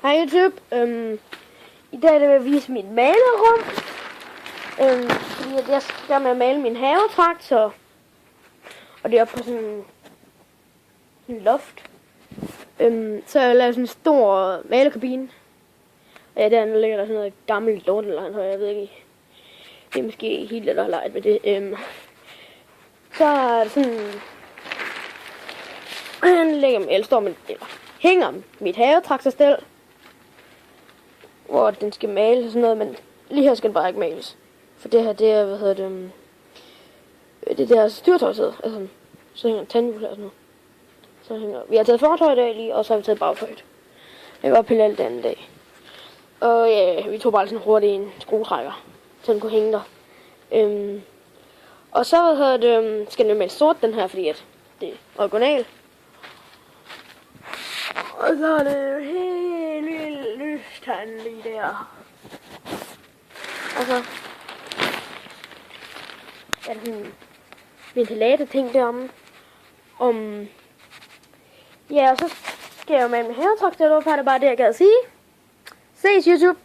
Hej YouTube. I dag vil jeg vise mit malerum. Fordi jeg skal med at male min havetraktor. Og det er oppe på sådan en loft. Så jeg lavet sådan en stor malekabine. Og ja, der ligger der sådan noget gammelt lortelejn, så jeg ved ikke. Det er måske helt lidt lejet med det. Så er det sådan. Han lægger med, eller står med, eller hænger mit havetraktorstel, hvor den skal males og sådan noget, men lige her skal den bare ikke males. For det her, det er, det der styrtøjsæde, altså, så hænger tandhjul her og sådan noget. Så hænger, vi har taget fortøj i dag lige, og så har vi taget bagtøjet. Jeg var pille alt det andet dag. Og ja, vi tog bare sådan hurtigt en skruetrækker, så den kunne hænge der. Og så skal den male sort, den her, fordi at det er original. Og så er det jo helt vildt lystand lige der. Og så er der sådan en ventilator-ting deromme. Ja, og så skal jeg jo med min havetraktor, det var bare det, jeg gad at sige. Ses YouTube!